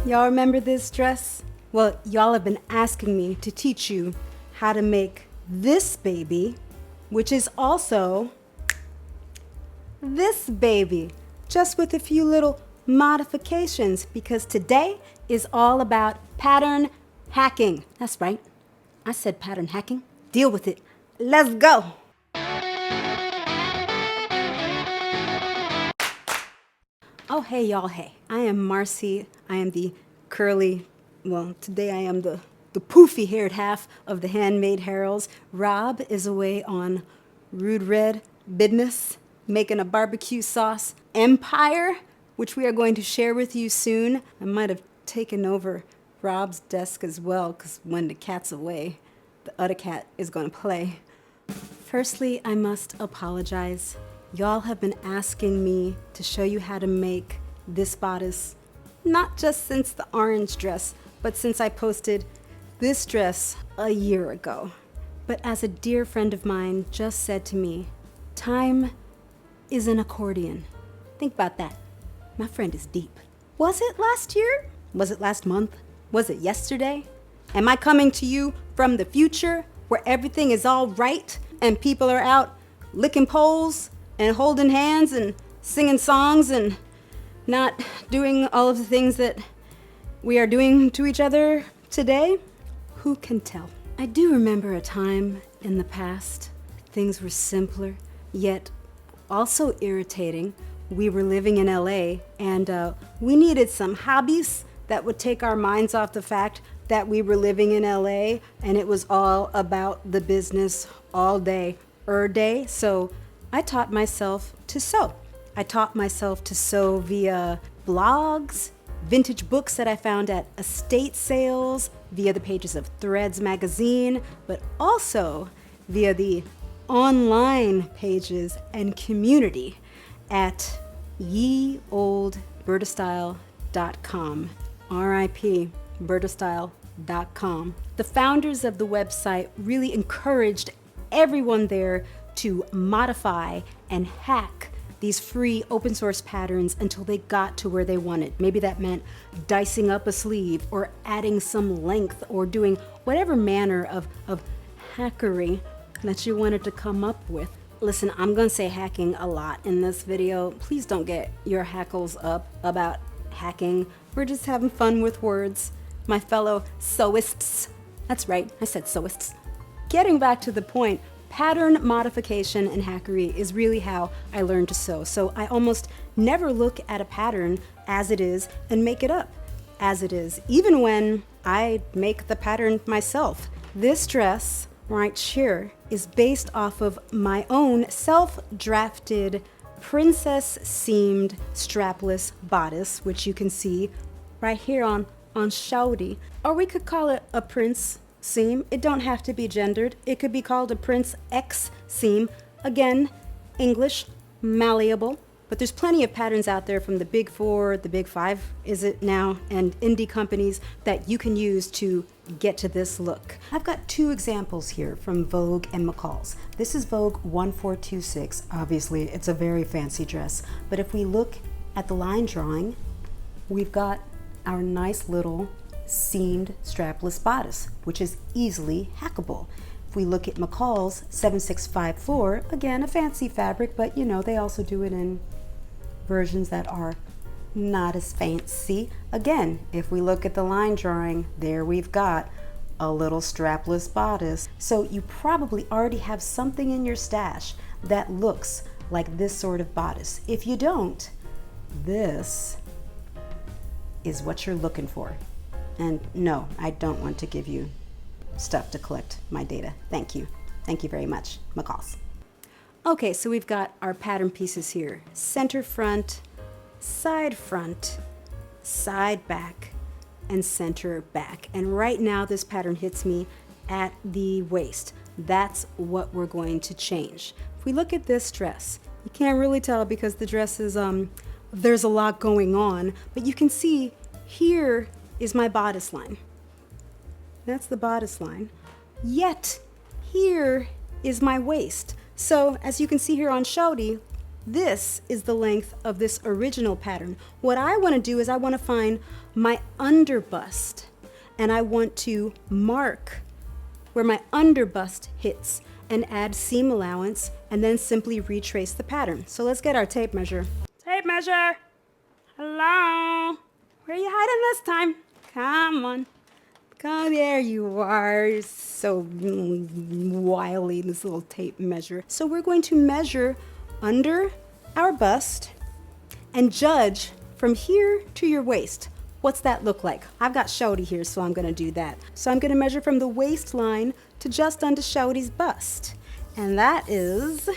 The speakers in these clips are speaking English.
Y'all remember this dress? Well, y'all have been asking me to teach you how to make this baby, which is also this baby, just with a few little modifications, because today is all about pattern hacking. That's right, I said pattern hacking. Deal with it. Let's go. Oh, hey, y'all, hey. I am Marcy. I am the curly, well, today I am the poofy-haired half of the Handmade Harriells. Rob is away on Rude Red business, making a barbecue sauce empire, which we are going to share with you soon. I might have taken over Rob's desk as well, because when the cat's away, the other cat is going to play. Firstly, I must apologize. Y'all have been asking me to show you how to make this bodice, not just since the orange dress, but since I posted this dress a year ago. But as a dear friend of mine just said to me, time is an accordion. Think about that. My friend is deep. Was it last year? Was it last month? Was it yesterday? Am I coming to you from the future where everything is all right and people are out licking poles and holding hands and singing songs and not doing all of the things that we are doing to each other today? Who can tell? I do remember a time in the past. Things were simpler, yet also irritating. We were living in LA and we needed some hobbies that would take our minds off the fact that we were living in LA and it was all about the business all day, day. So I taught myself to sew. I taught myself to sew via blogs, vintage books that I found at estate sales, via the pages of Threads magazine, but also via the online pages and community at yeoldbertastyle.com. RIP, bertastyle.com. The founders of the website really encouraged everyone there to modify and hack these free open source patterns until they got to where they wanted. Maybe that meant dicing up a sleeve or adding some length or doing whatever manner of hackery that you wanted to come up with. Listen, I'm gonna say hacking a lot in this video. Please don't get your hackles up about hacking. We're just having fun with words. My fellow sewists. That's right, I said sewists. Getting back to the point, pattern modification and hackery is really how I learned to sew. So I almost never look at a pattern as it is and make it up as it is, even when I make the pattern myself. This dress right here is based off of my own self-drafted princess seamed strapless bodice, which you can see right here on Shawty. Or we could call it a prince seam. It don't have to be gendered. It could be called a Prince X seam. Again, English, malleable. But there's plenty of patterns out there from the Big Four, the Big Five, is it now, and indie companies that you can use to get to this look. I've got two examples here from Vogue and McCall's. This is Vogue 1426. Obviously, it's a very fancy dress. But if we look at the line drawing, we've got our nice little seamed strapless bodice, which is easily hackable. If we look at McCall's 7654, again, a fancy fabric, but you know, they also do it in versions that are not as fancy. Again, if we look at the line drawing, there we've got a little strapless bodice. So you probably already have something in your stash that looks like this sort of bodice. If you don't, this is what you're looking for. And no, I don't want to give you stuff to collect my data. Thank you. Thank you very much, McCall's. Okay, so we've got our pattern pieces here. Center front, side back, and center back. And right now this pattern hits me at the waist. That's what we're going to change. If we look at this dress, you can't really tell because the dress is, there's a lot going on, but you can see here is my bodice line. That's the bodice line. Yet here is my waist. So as you can see here on Shawty, This is the length of this original pattern. What I want to do is I want to find my underbust, and I want to mark where my underbust hits and add seam allowance, and then simply retrace the pattern. So let's get our tape measure. Tape measure! Hello? Where are you hiding this time? Come on. Come, there you are. You're so wily, this little tape measure. So we're going to measure under our bust and judge from here to your waist. What's that look like? I've got Shouty here, so I'm gonna do that. So I'm gonna measure from the waistline to just under Shouty's bust. And that is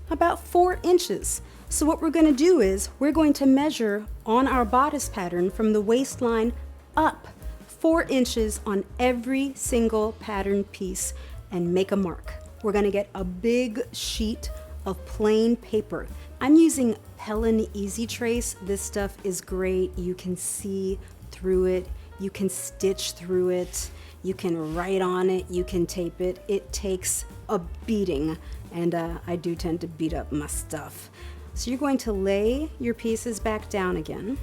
about 4 inches. So what we're gonna do is we're going to measure on our bodice pattern from the waistline up 4 inches on every single pattern piece and make a mark. We're gonna get a big sheet of plain paper. I'm using Pellin Easy Trace. This stuff is great. You can see through it. You can stitch through it. You can write on it. You can tape it. It takes a beating, and I do tend to beat up my stuff. So you're going to lay your pieces back down again.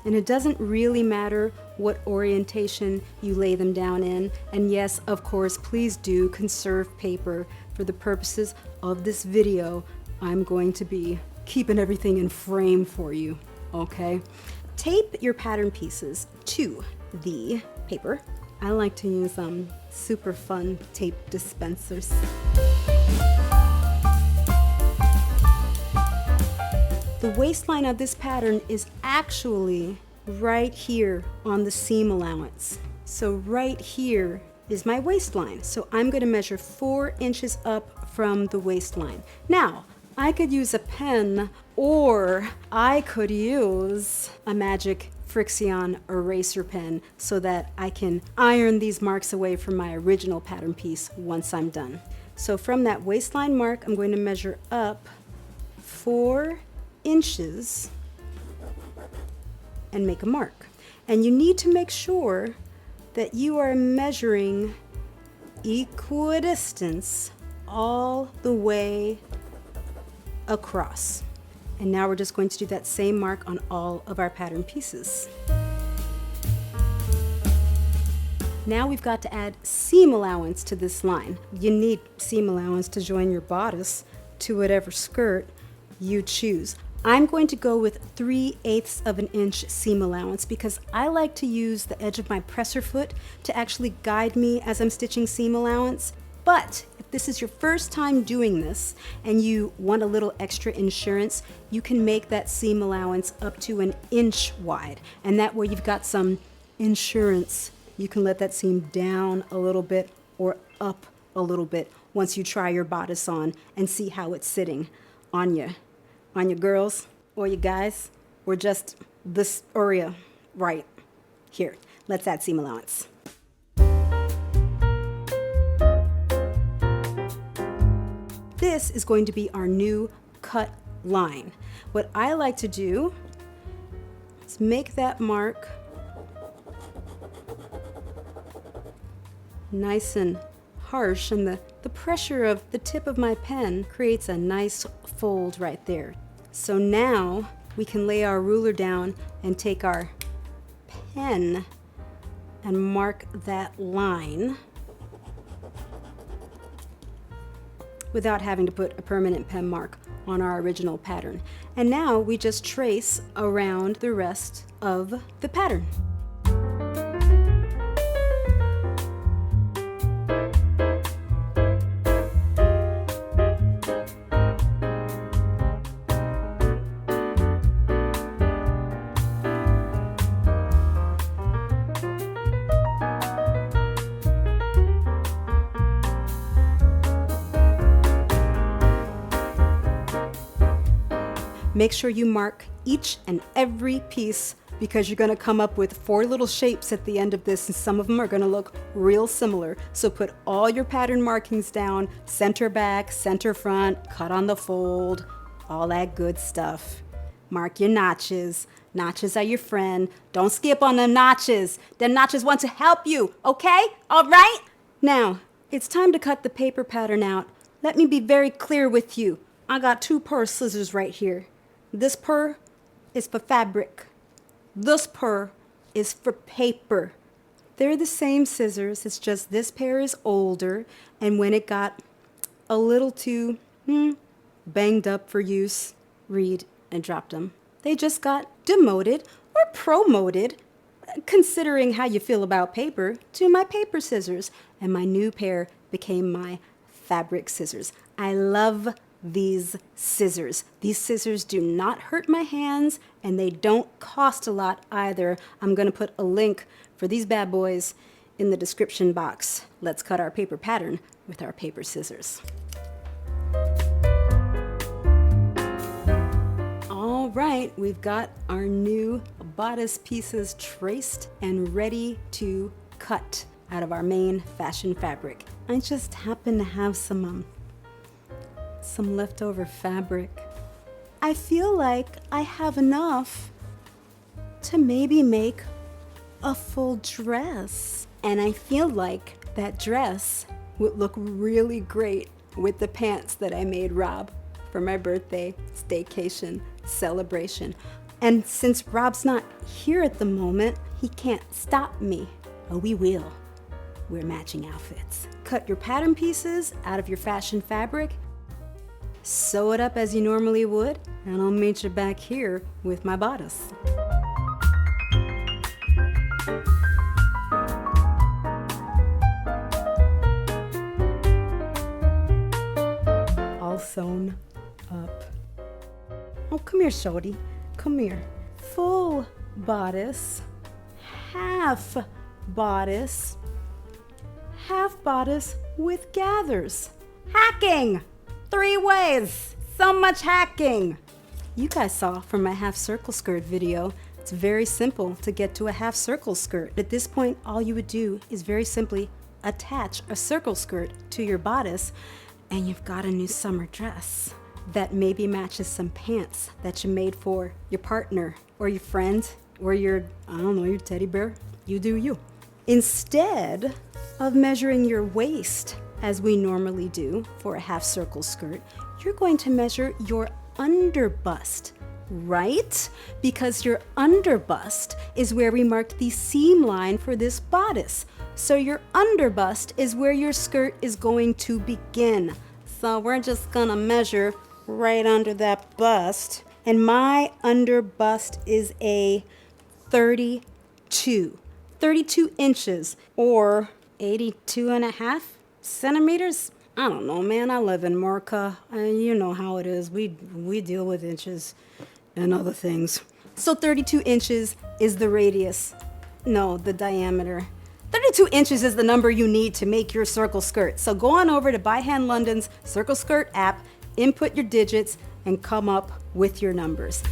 And it doesn't really matter what orientation you lay them down in. And yes, of course, please do conserve paper. For the purposes of this video, I'm going to be keeping everything in frame for you, okay? Tape your pattern pieces to the paper. I like to use super fun tape dispensers. The waistline of this pattern is actually right here on the seam allowance. So right here is my waistline. So I'm going to measure 4 inches up from the waistline. Now, I could use a pen, or I could use a magic Frixion eraser pen so that I can iron these marks away from my original pattern piece once I'm done. So from that waistline mark, I'm going to measure up 4 inches and make a mark. And you need to make sure that you are measuring equidistance all the way across. And now we're just going to do that same mark on all of our pattern pieces. Now we've got to add seam allowance to this line. You need seam allowance to join your bodice to whatever skirt you choose. I'm going to go with 3/8 of an inch seam allowance because I like to use the edge of my presser foot to actually guide me as I'm stitching seam allowance. But if this is your first time doing this and you want a little extra insurance, you can make that seam allowance up to 1 inch wide. And that way you've got some insurance. You can let that seam down a little bit or up a little bit once you try your bodice on and see how it's sitting on you. On your girls or you guys, or just this area right here. Let's add seam allowance. This is going to be our new cut line. What I like to do is make that mark nice and harsh, and the pressure of the tip of my pen creates a nice fold right there. So now we can lay our ruler down and take our pen and mark that line without having to put a permanent pen mark on our original pattern. And now we just trace around the rest of the pattern. Make sure you mark each and every piece because you're going to come up with 4 little shapes at the end of this, and some of them are going to look real similar. So put all your pattern markings down, center back, center front, cut on the fold, all that good stuff. Mark your notches. Notches are your friend. Don't skip on the notches. The notches want to help you, okay? All right? Now, it's time to cut the paper pattern out. Let me be very clear with you. I got two purr scissors right here. This purr is for fabric. This purr is for paper. They're the same scissors, it's just this pair is older, and when it got a little too banged up for use, Reed and dropped them. They just got demoted or promoted, considering how you feel about paper, to my paper scissors, and my new pair became my fabric scissors. I love these scissors. These scissors do not hurt my hands, and they don't cost a lot either. I'm gonna put a link for these bad boys in the description box. Let's cut our paper pattern with our paper scissors. All right, we've got our new bodice pieces traced and ready to cut out of our main fashion fabric. I just happen to have some leftover fabric. I feel like I have enough to maybe make a full dress. And I feel like that dress would look really great with the pants that I made Rob for my birthday staycation celebration. And since Rob's not here at the moment, he can't stop me. Oh, we will. We're matching outfits. Cut your pattern pieces out of your fashion fabric, sew it up as you normally would, and I'll meet you back here with my bodice. All sewn up. Oh, come here, shorty. Come here. Full bodice, half bodice, half bodice with gathers. Hacking! 3 ways. So much hacking. You guys saw from my half circle skirt video, it's very simple to get to a half circle skirt. At this point, all you would do is very simply attach a circle skirt to your bodice, and you've got a new summer dress that maybe matches some pants that you made for your partner or your friend or your, I don't know, your teddy bear. You do you. Instead of measuring your waist as we normally do for a half circle skirt, you're going to measure your underbust, right? Because your underbust is where we marked the seam line for this bodice. So your underbust is where your skirt is going to begin. So we're just gonna measure right under that bust. And my underbust is a 32 inches or 82.5 centimeters. I don't know, man. I live in America, and you know how it is. We deal with inches and other things. So 32 inches is the radius. No, the diameter. 32 inches is the number you need to make your circle skirt. So go on over to By Hand London's Circle Skirt app, input your digits, and come up with your numbers.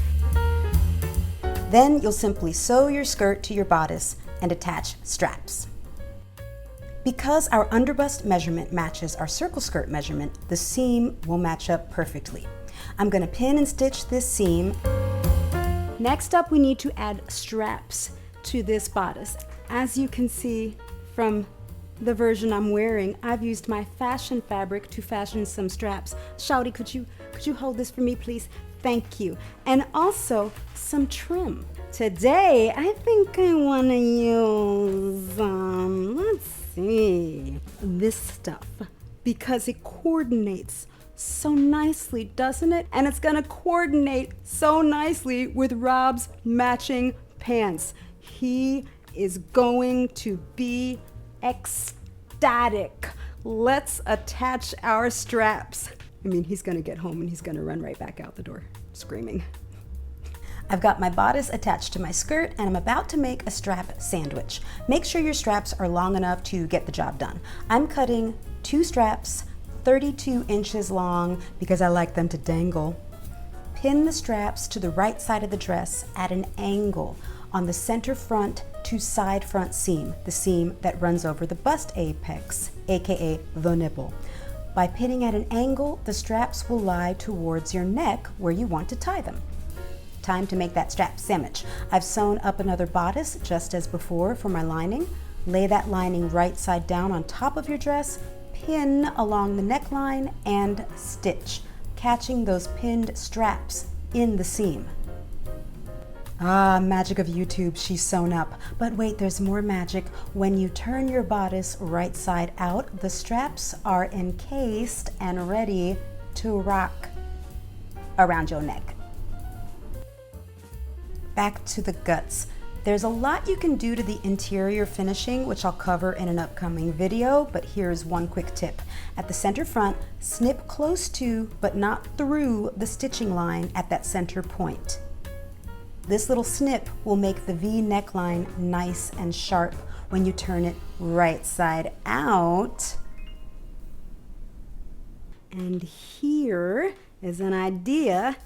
Then you'll simply sew your skirt to your bodice and attach straps. Because our underbust measurement matches our circle skirt measurement, the seam will match up perfectly. I'm going to pin and stitch this seam. Next up, we need to add straps to this bodice. As you can see from the version I'm wearing, I've used my fashion fabric to fashion some straps. Shouty, could you hold this for me, please? Thank you. And also some trim. Today, I think I want to use, let's see, this stuff, because it coordinates so nicely, doesn't it? And it's gonna coordinate so nicely with Rob's matching pants. He is going to be ecstatic. Let's attach our straps. I mean, he's gonna get home and he's gonna run right back out the door screaming. I've got my bodice attached to my skirt and I'm about to make a strap sandwich. Make sure your straps are long enough to get the job done. I'm cutting 2 straps 32 inches long because I like them to dangle. Pin the straps to the right side of the dress at an angle on the center front to side front seam, the seam that runs over the bust apex, aka the nipple. By pinning at an angle, the straps will lie towards your neck where you want to tie them. Time to make that strap sandwich. I've sewn up another bodice just as before for my lining. Lay that lining right side down on top of your dress, pin along the neckline and stitch. catching those pinned straps in the seam. Ah, magic of YouTube, she's sewn up. But wait, there's more magic. When you turn your bodice right side out, the straps are encased and ready to rock around your neck. Back to the guts. There's a lot you can do to the interior finishing, which I'll cover in an upcoming video, but here's one quick tip. At the center front, snip close to, but not through, the stitching line at that center point. This little snip will make the V neckline nice and sharp when you turn it right side out. And here is an idea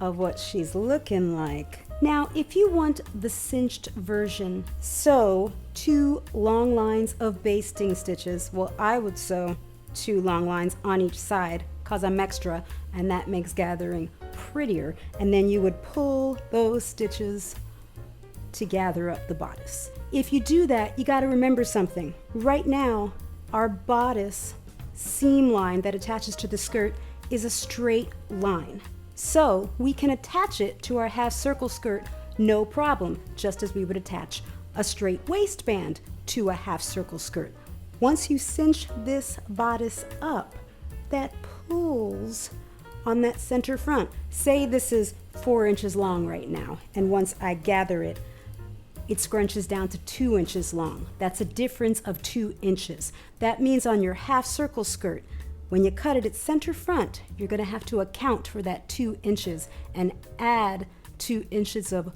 of what she's looking like. Now, if you want the cinched version, sew 2 long lines of basting stitches. Well, I would sew 2 long lines on each side because I'm extra, and that makes gathering prettier. And then you would pull those stitches to gather up the bodice. If you do that, you got to remember something. Right now, our bodice seam line that attaches to the skirt is a straight line. So we can attach it to our half circle skirt no problem, just as we would attach a straight waistband to a half circle skirt. Once you cinch this bodice up, that pulls on that center front. Say this is 4 inches long right now, and once I gather it, it scrunches down to 2 inches long. That's a difference of 2 inches. That means on your half circle skirt, when you cut it at center front, you're gonna have to account for that 2 inches and add 2 inches of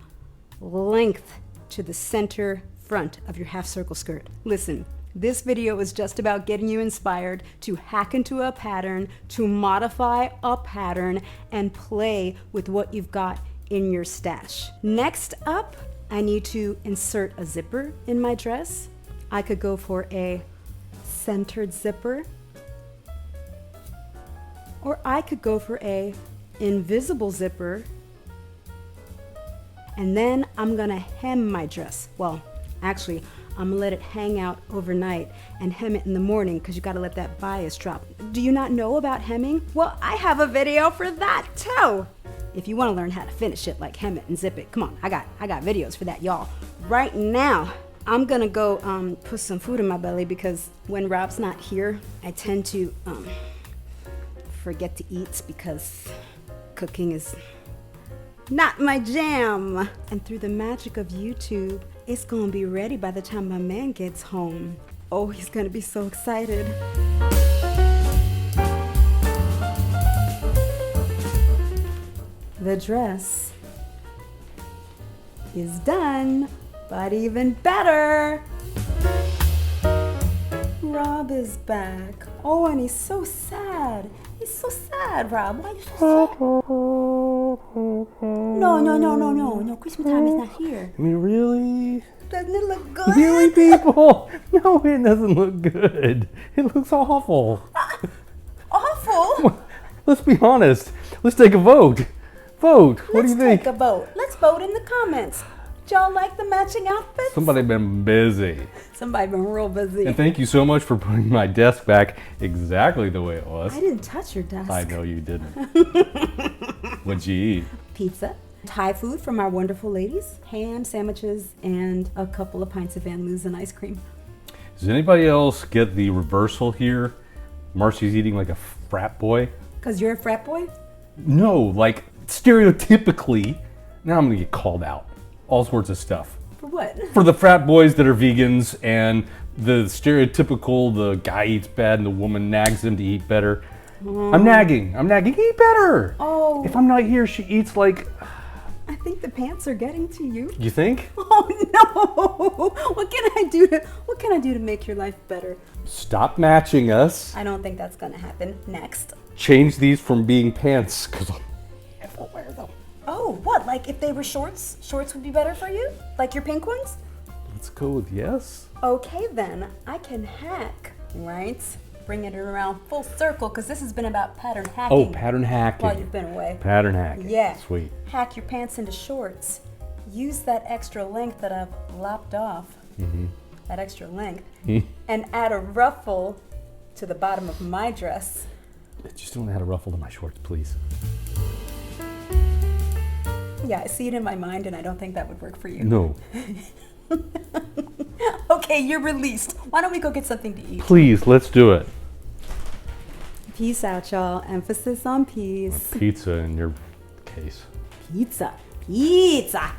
length to the center front of your half circle skirt. Listen, this video is just about getting you inspired to hack into a pattern, to modify a pattern, and play with what you've got in your stash. Next up, I need to insert a zipper in my dress. I could go for a centered zipper, or I could go for a invisible zipper, and then I'm gonna hem my dress. Well, actually, I'm gonna let it hang out overnight and hem it in the morning because you gotta let that bias drop. Do you not know about hemming? Well, I have a video for that too. If you wanna learn how to finish it, like hem it and zip it, come on, I got videos for that, y'all. Right now, I'm gonna go put some food in my belly because when Rob's not here, I tend to forget to eat because cooking is not my jam. And through the magic of YouTube, it's gonna be ready by the time my man gets home. Oh, he's gonna be so excited. The dress is done, but even better, Rob is back. Oh, and he's so sad. He's so sad, Rob. Why are you so sad? No. Christmas time is not here. I mean, really? Doesn't it look good? Really, people? No, it doesn't look good. It looks awful. Awful? Let's be honest. Let's take a vote. What do you think? Let's take a vote. Let's vote in the comments. Did y'all like the matching outfits? Somebody been busy. Somebody been real busy. And thank you so much for putting my desk back exactly the way it was. I didn't touch your desk. I know you didn't. What'd you eat? Pizza, Thai food from our wonderful ladies, ham sandwiches, and a couple of pints of Van Loozen ice cream. Does anybody else get the reversal here? Marcy's eating like a frat boy. Because you're a frat boy? No, like stereotypically. Now I'm gonna get called out. All sorts of stuff. For what? For the frat boys that are vegans and the stereotypical, the guy eats bad and the woman nags him to eat better. I'm nagging, eat better. Oh. If I'm not here, she eats like... I think the pants are getting to you. You think? Oh no! What can I do to make your life better? Stop matching us. I don't think that's gonna happen. Next. Change these from being pants, because I'll never wear them. Oh, what? Like if they were shorts? Shorts would be better for you? Like your pink ones? Let's go with yes. Okay then, I can hack, right? Bring it around full circle, because this has been about pattern hacking. Oh, pattern hacking. While you've been away. Pattern hacking. Yeah. Sweet. Hack your pants into shorts. Use that extra length that I've lopped off, that extra length, and add a ruffle to the bottom of my dress. Just don't add a ruffle to my shorts, please. Yeah, I see it in my mind, and I don't think that would work for you. No. Okay, you're released. Why don't we go get something to eat? Please, let's do it. Peace out, y'all. Emphasis on peace. Pizza in your case. Pizza. Pizza.